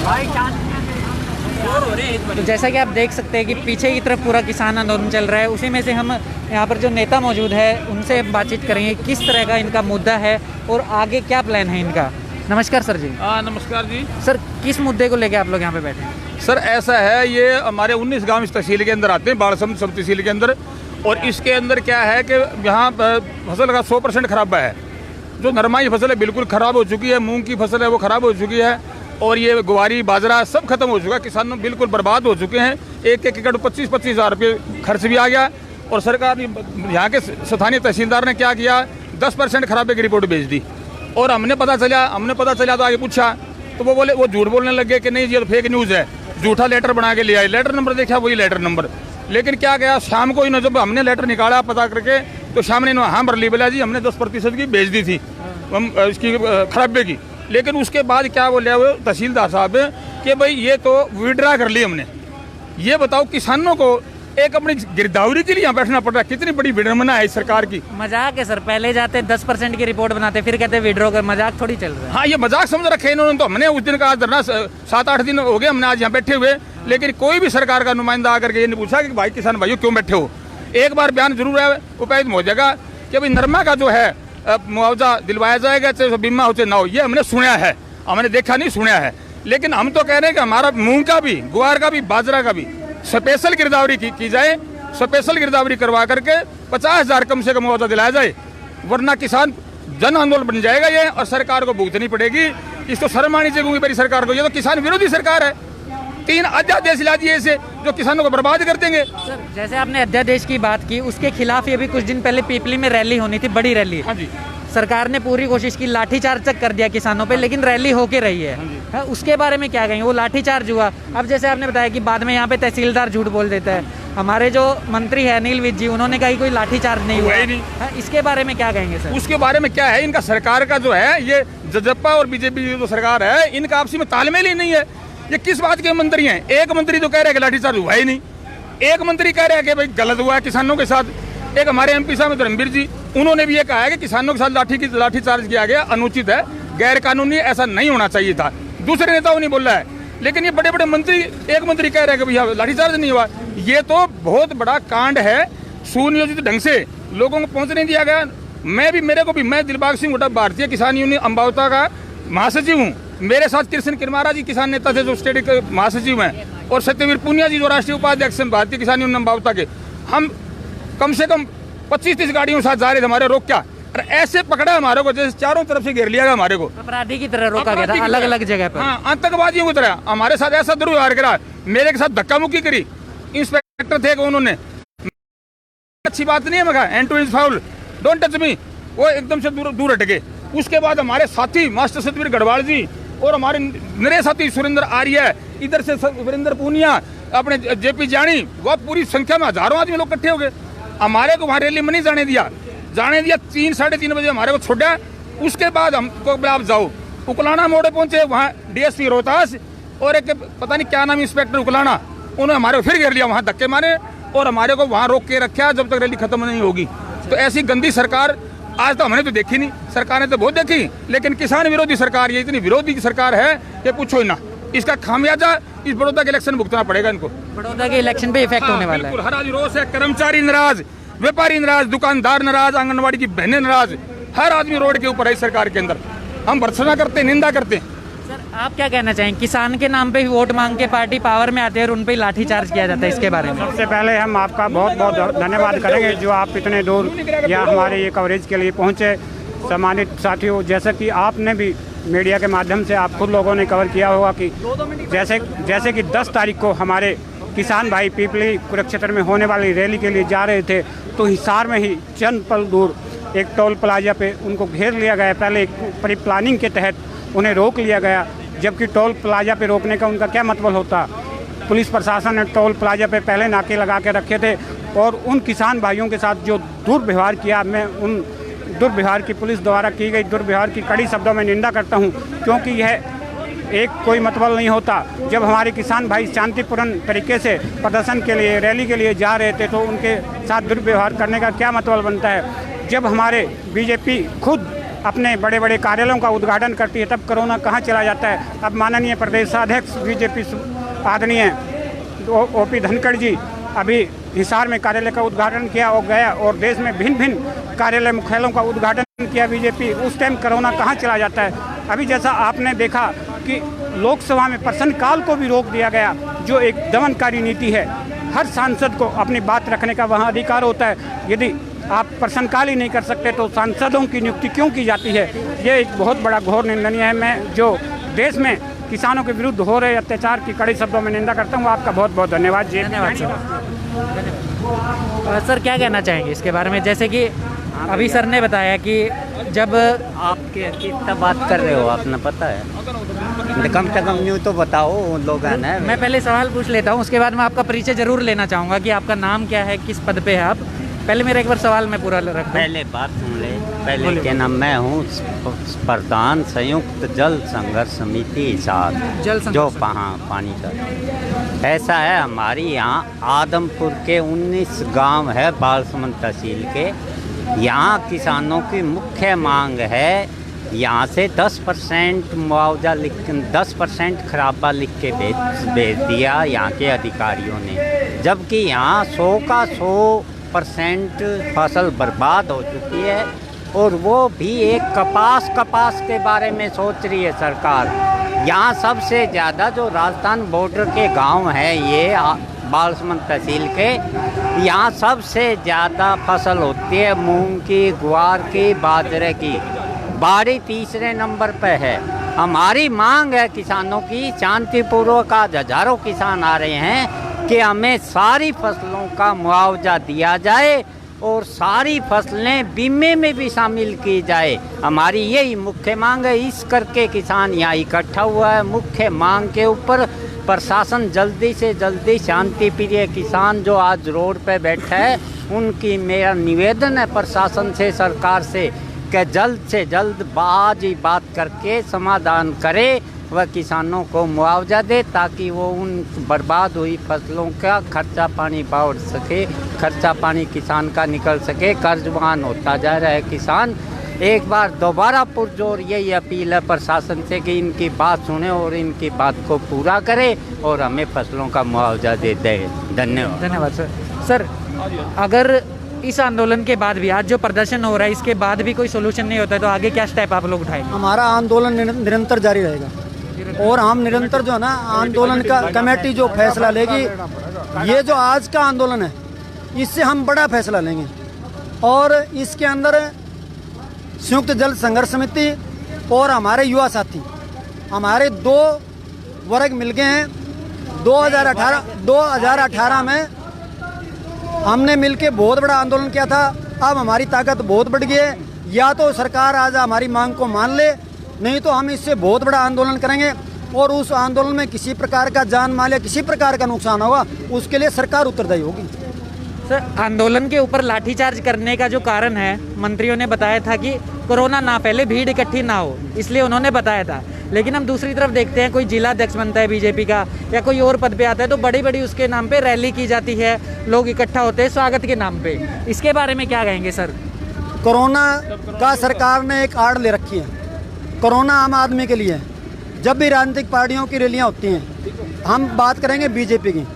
तो जैसा कि आप देख सकते हैं कि पीछे की तरफ पूरा किसान आंदोलन चल रहा है, उसी में से हम यहाँ पर जो नेता मौजूद है उनसे बातचीत करेंगे किस तरह का इनका मुद्दा है और आगे क्या प्लान है इनका। नमस्कार सर जी। नमस्कार जी। सर किस मुद्दे को लेकर आप लोग यहाँ पे बैठे हैं? सर ऐसा है, ये हमारे 19 गांव इस तहसील के अंदर आते हैं, बाड़सम सब तहसील के अंदर। और इसके अंदर क्या है कि यहाँ फसल का 100% खराबा है। जो नरमाई फसल है बिल्कुल ख़राब हो चुकी है, मूंग की फसल है वो ख़राब हो चुकी है, और ये ग्वारी बाजरा सब खत्म हो चुका है। किसान बिल्कुल बर्बाद हो चुके हैं। एक एकड़ 25-25 हज़ार रुपये खर्च भी आ गया। और सरकार यहाँ के स्थानीय तहसीलदार ने क्या किया, 10% खराबे की रिपोर्ट भेज दी। और हमने पता चला तो आगे पूछा तो वो बोले, वो झूठ बोलने लगे कि नहीं ये तो फेक न्यूज़ है, झूठा लेटर बना के ले आए। लेटर नंबर देखा वही लेटर नंबर, लेकिन क्या गया शाम को इन्होंने जब हमने लेटर निकाला पता करके तो शाम ने हाँ भर ली, बोला जी हमने 10% की भेज दी थी हम इसकी खराबे की। लेकिन उसके बाद क्या बोले वो तहसीलदार साहब कि भाई ये तो विड्रा कर ली हमने। ये बताओ किसानों को एक अपनी गिरदावरी के लिए यहाँ बैठना पड़ रहा है, कितनी बड़ी विडम्बना है इस सरकार की। मजाक है सर, पहले जाते 10% की रिपोर्ट बनाते फिर कहते विड्रॉ कर, मजाक थोड़ी चल रहा है। हाँ ये मजाक समझ रखे इन्होंने। तो हमने उस दिन का धरना 7-8 दिन हो गए हमने आज यहाँ बैठे हुए, लेकिन कोई भी सरकार का नुमाइंदा आकर के ये नहीं पूछा कि भाई किसान भाइयों क्यों बैठे हो। एक बार बयान जरूर है उपायुक्त महोदय का कि भाई नरमा का जो है मुआवजा दिलवाया जाएगा, चाहे बीमा हो चाहे ना हो। ये हमने सुना है, हमने देखा नहीं सुना है। लेकिन हम तो कह रहे हैं कि हमारा मूंग का भी, ग्वार का भी, बाजरा का भी स्पेशल गिरदावरी की जाए। स्पेशल गिरदावरी करवा करके 50,000 कम से कम मुआवजा दिलाया जाए, वरना किसान जन आंदोलन बन जाएगा ये, और सरकार को भुगतनी पड़ेगी। इसको शर्म आनी चाहिए मेरी सरकार को। ये तो किसान विरोधी सरकार है। 3 अध्यादेश ला दिए इसे जो किसानों को बर्बाद कर देंगे। सर जैसे आपने अध्यादेश की बात की, उसके खिलाफ ये भी कुछ दिन पहले पीपली में रैली होनी थी, बड़ी रैली। हाँ जी। सरकार ने पूरी कोशिश की, लाठीचार्ज तक कर दिया किसानों पे, लेकिन रैली होके रही है। हाँ, उसके बारे में क्या कहेंगे? वो लाठीचार्ज हुआ। अब जैसे आपने बताया कि बाद में यहाँ पे तहसीलदार झूठ बोल देता है। हमारे जो मंत्री है अनिल विज जी, उन्होंने कहा कोई लाठीचार्ज नहीं हुआ। हाँ, इसके बारे में क्या कहेंगे सर? उसके बारे में क्या है, इनका सरकार का जो है ये जजप्पा और बीजेपी जो सरकार है इनका आपसी में तालमेल ही नहीं है। ये किस बात के मंत्री हैं? एक मंत्री तो कह रहे हैं कि लाठीचार्ज हुआ ही नहीं, एक मंत्री कह रहे हैं कि भाई गलत हुआ है किसानों के साथ। एक हमारे MP साहब धर्मवीर जी, उन्होंने भी ये कहा है कि किसानों के साथ लाठीचार्ज किया गया, अनुचित है, गैर कानूनी, ऐसा नहीं होना चाहिए था। दूसरे नेताओं ने बोला है, लेकिन ये बड़े बड़े मंत्री, एक मंत्री कह रहे हैं कि भैया लाठीचार्ज नहीं हुआ। ये तो बहुत बड़ा कांड है। सुनियोजित ढंग से लोगों को पहुंचने नहीं दिया गया। मैं दिलबाग सिंह हुड्डा भारतीय किसान यूनियन अम्बावता का महासचिव हूँ। मेरे साथ कृष्ण किरमारा जी किसान नेता थे जो स्टेट महासचिव हैं, और सत्यवीर पूनिया जी जो राष्ट्रीय उपाध्यक्ष हैं भारतीय किसान यूनियन अम्बावता के। हम कम से कम 25-30 गाड़ियों के साथ जा रहे थे, हमारे रोक क्या, और ऐसे पकड़ा हमारे को जैसे चारों तरफ से घेर लिया गया हमारे को, अपराधी की तरह रोका गया था अलग अलग जगह पर। हाँ, आतंकवादियों की तरह हमारे साथ ऐसा दुर्व्यवहार करा, मेरे के साथ धक्का मुक्की करी। इंस्पेक्टर थे उन्होंने, अच्छी बात नहीं है, मैं कहा and two is foul, don't touch me, वो एकदम से दूर हट गए। उसके बाद हमारे साथी मास्टर सतवीर गढ़वाल जी और हमारे मेरे साथी सुरेंद्र आर्य, इधर से वीरेंद्र पूनिया, अपने JP जानी, वह पूरी संख्या में हजारों आदमी लोग इकट्ठे हो गए। हमारे को वहाँ रैली में नहीं जाने दिया। 3-3:30 बजे हमारे को छोड़ा। उसके बाद हमको आप जाओ, उकलाना मोड़े पहुंचे, वहाँ DSP रोहतास और एक पता नहीं क्या नाम इंस्पेक्टर उकलाना, उन्होंने हमारे को फिर घेर लिया, वहाँ धक्के मारे और हमारे को वहाँ रोक के रखा जब तक रैली खत्म नहीं होगी। तो ऐसी गंदी सरकार आज तो हमने तो देखी नहीं, सरकार ने तो बहुत देखी, लेकिन किसान विरोधी सरकार, ये इतनी विरोधी सरकार है कि पूछो ही ना। इसका खामियाजा इस बड़ौदा के इलेक्शन भुगतना पड़ेगा इनको। बड़ौदा के इलेक्शन पे इफेक्ट होने वाला है। हर आज रोज है, कर्मचारी नाराज, व्यापारी नाराज, दुकानदार नाराज, आंगनबाड़ी की बहनें नाराज, हर आदमी रोड के ऊपर है सरकार के अंदर। हम भर्त्सना करते, निंदा करते। सर आप क्या कहना चाहेंगे, किसान के नाम पे ही वोट मांग के पार्टी पावर में आते हैं और उन पे लाठीचार्ज किया जाता है, इसके बारे में? सबसे पहले हम आपका बहुत बहुत धन्यवाद करेंगे जो आप इतने दूर या हमारे ये कवरेज के लिए पहुँचे। सम्मानित साथियों, जैसे कि आपने भी मीडिया के माध्यम से आप खुद लोगों ने कवर किया होगा कि जैसे कि 10 तारीख को हमारे किसान भाई पीपली कुरुक्षेत्र में होने वाली रैली के लिए जा रहे थे, तो हिसार में ही चंद पल दूर एक टोल प्लाजा पे उनको घेर लिया गया। पहले एक प्री प्लानिंग के तहत उन्हें रोक लिया गया, जबकि टोल प्लाजा पे रोकने का उनका क्या मतलब होता। पुलिस प्रशासन ने टोल प्लाजा पे पहले नाके लगा के रखे थे और उन किसान भाइयों के साथ जो दुर्व्यवहार किया, मैं उन दुर्व्यवहार की पुलिस द्वारा की गई दुर्व्यवहार की कड़ी शब्दों में निंदा करता हूं, क्योंकि यह एक कोई मतलब नहीं होता। जब हमारे किसान भाई शांतिपूर्ण तरीके से प्रदर्शन के लिए, रैली के लिए जा रहे थे, तो उनके साथ दुर्व्यवहार करने का क्या मतलब बनता है। जब हमारे बीजेपी खुद अपने बड़े बड़े कार्यालयों का उद्घाटन करती है, तब कोरोना कहाँ चला जाता है। अब माननीय प्रदेशाध्यक्ष बीजेपी आदरणीय ओपी धनखड़ जी अभी हिसार में कार्यालय का उद्घाटन किया और गया, और देश में भिन्न भिन्न कार्यालय मुख्यालयों का उद्घाटन किया बीजेपी। उस टाइम कोरोना कहाँ चला जाता है। अभी जैसा आपने देखा कि लोकसभा में प्रश्नकाल को भी रोक दिया गया, जो एक दमनकारी नीति है। हर सांसद को अपनी बात रखने का वहाँ अधिकार होता है। यदि आप प्रश्नकाल ही नहीं कर सकते तो सांसदों की नियुक्ति क्यों की जाती है। ये एक बहुत बड़ा घोर निंदनीय है। मैं जो देश में किसानों के विरुद्ध हो रहे अत्याचार की कड़े शब्दों में निंदा करता हूँ। आपका बहुत बहुत धन्यवाद जी। धन्यवाद सर, क्या कहना चाहेंगे इसके बारे में। जैसे कि अभी सर ने बताया कि जब आपके कितना बात कर रहे हो आपने पता है, कम से कम न्यू तो बताओ उन लोग हैं ना। मैं पहले सवाल पूछ लेता हूँ, उसके बाद मैं आपका परिचय जरूर लेना चाहूँगा कि आपका नाम क्या है, किस पद पे है आप। पहले मेरा एक बार सवाल मैं पूरा रख दूं। पहले बात सुन ले। पहले क्या नाम, मैं हूँ प्रधान संयुक्त जल संघर्ष समिति हिसार, जो पानी का ऐसा है। हमारी यहाँ आदमपुर के 19 गांव है बालसमंद तहसील के। यहाँ किसानों की मुख्य मांग है, यहाँ से 10% मुआवजा लिख 10% खराबा लिख के भेज दिया यहाँ के अधिकारियों ने, जबकि यहाँ 100 का 100% फसल बर्बाद हो चुकी है। और वो भी एक कपास के बारे में सोच रही है सरकार। यहाँ सबसे ज़्यादा जो राजस्थान बॉर्डर के गांव हैं ये बालसमंद तहसील के, यहाँ सबसे ज़्यादा फसल होती है मूंग की, ग्वार की, बाजरे की। बाड़ी तीसरे नंबर पे है। हमारी मांग है किसानों की, शांतिपूर्वक आज हजारों किसान आ रहे हैं कि हमें सारी फसलों का मुआवजा दिया जाए और सारी फसलें बीमे में भी शामिल की जाए। हमारी यही मुख्य मांग है। इस करके किसान यहाँ इकट्ठा हुआ है। मुख्य मांग के ऊपर प्रशासन जल्दी से जल्दी, शांति प्रिय किसान जो आज रोड पे बैठा है, उनकी मेरा निवेदन है प्रशासन से, सरकार से, कि जल्द से जल्द बात करके समाधान करे, वह किसानों को मुआवजा दे, ताकि वो उन बर्बाद हुई फसलों का खर्चा पानी बाढ़ सके, खर्चा पानी किसान का निकल सके। कर्जवान होता जा रहा है किसान। एक बार दोबारा पुरजोर यही अपील है प्रशासन से कि इनकी बात सुने और इनकी बात को पूरा करे और हमें फसलों का मुआवजा दे दे। धन्यवाद सर। सर, अगर इस आंदोलन के बाद भी, आज जो प्रदर्शन हो रहा है, इसके बाद भी कोई सोल्यूशन नहीं होता है तो आगे क्या स्टेप आप लोग उठाएंगे? हमारा आंदोलन निरंतर जारी रहेगा और हम निरंतर जो है ना आंदोलन का कमेटी जो फैसला लेगी, ये जो आज का आंदोलन है इससे हम बड़ा फैसला लेंगे। और इसके अंदर संयुक्त जल संघर्ष समिति और हमारे युवा साथी, हमारे 2 वर्ग मिल गए हैं। 2018 में हमने मिलके बहुत बड़ा आंदोलन किया था। अब हमारी ताकत बहुत बढ़ गई है। या तो सरकार आज हमारी मांग को मान ले, नहीं तो हम इससे बहुत बड़ा आंदोलन करेंगे और उस आंदोलन में किसी प्रकार का जान माल या किसी प्रकार का नुकसान होगा उसके लिए सरकार उत्तरदायी होगी। सर, आंदोलन के ऊपर लाठीचार्ज करने का जो कारण है, मंत्रियों ने बताया था कि कोरोना ना फैले, भीड़ इकट्ठी ना हो, इसलिए उन्होंने बताया था। लेकिन हम दूसरी तरफ देखते हैं, कोई जिला अध्यक्ष बनता है बीजेपी का या कोई और पद पे आता है तो बड़ी बड़ी उसके नाम पे रैली की जाती है, लोग इकट्ठा होते हैं स्वागत के नाम पे। इसके बारे में क्या कहेंगे सर? कोरोना का सरकार ने एक आड़ ले रखी है। कोरोना आम आदमी के लिए है। जब भी राजनीतिक पार्टियों की रैलियाँ होती हैं, हम बात करेंगे बीजेपी की,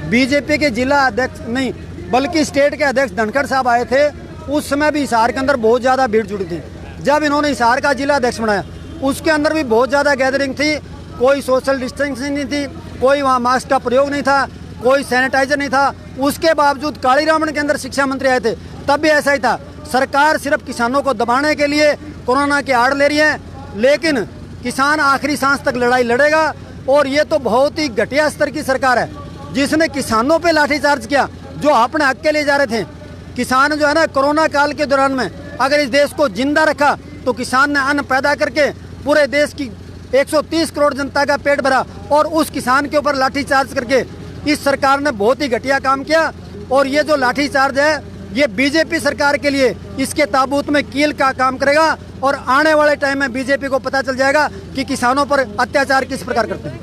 बीजेपी के जिला अध्यक्ष नहीं बल्कि स्टेट के अध्यक्ष धनखड़ साहब आए थे, उस समय भी हिसार के अंदर बहुत ज़्यादा भीड़ जुड़ी थी। जब इन्होंने हिसार का जिला अध्यक्ष बनाया उसके अंदर भी बहुत ज़्यादा गैदरिंग थी, कोई सोशल डिस्टेंसिंग नहीं थी, कोई वहाँ मास्क का प्रयोग नहीं था, कोई सैनिटाइजर नहीं था। उसके बावजूद कालीरामन के अंदर शिक्षा मंत्री आए थे, तब भी ऐसा ही था। सरकार सिर्फ किसानों को दबाने के लिए कोरोना की आड़ ले रही है, लेकिन किसान आखिरी सांस तक लड़ाई लड़ेगा। और ये तो बहुत ही घटिया स्तर की सरकार है जिसने किसानों पे लाठीचार्ज किया, जो अपने हक के लिए जा रहे थे। किसान जो है ना, कोरोना काल के दौरान में अगर इस देश को जिंदा रखा तो किसान ने अन्न पैदा करके पूरे देश की 130 करोड़ जनता का पेट भरा, और उस किसान के ऊपर लाठीचार्ज करके इस सरकार ने बहुत ही घटिया काम किया। और ये जो लाठीचार्ज है ये बीजेपी सरकार के लिए इसके ताबूत में कील का काम करेगा। और आने वाले टाइम में बीजेपी को पता चल जाएगा कि किसानों पर अत्याचार किस प्रकार करते हैं।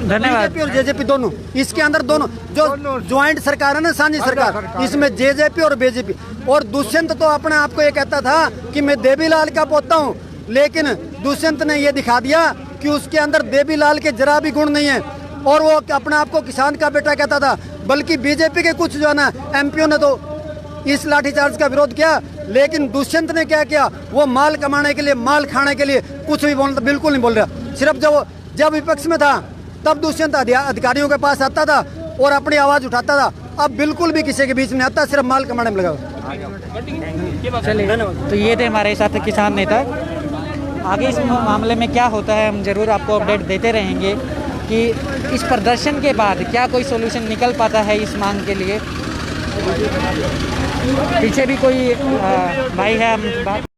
धन्यवाद। बीजेपी और जेजेपी दोनों, इसके अंदर दोनों जो ज्वाइंट सरकार है ना, साझी सरकार, इसमें जेजेपी और बीजेपी। और दुष्यंत तो अपने आप को ये कहता था कि मैं देवीलाल का पोता हूँ, लेकिन दुष्यंत ने ये दिखा दिया कि उसके अंदर देवीलाल के जरा भी गुण नहीं है और वो अपने आप को किसान का बेटा कहता था। बल्कि बीजेपी के कुछ जो है ना एमपीओ ने तो इस लाठीचार्ज का विरोध किया, लेकिन दुष्यंत ने क्या किया, वो माल कमाने के लिए, माल खाने के लिए कुछ भी बिल्कुल नहीं बोल रहा। सिर्फ जब विपक्ष में था तब दुष्यंत अधिकारियों के पास आता था और अपनी आवाज उठाता था, अब बिल्कुल भी किसी के बीच में आता, सिर्फ माल कमाने में लगा। चलिए, तो ये थे हमारे साथ किसान नेता। आगे इस मामले में क्या होता है हम जरूर आपको अपडेट देते रहेंगे कि इस प्रदर्शन के बाद क्या कोई सोल्यूशन निकल पाता है इस मांग के लिए। पीछे भी कोई भाई है, हम बात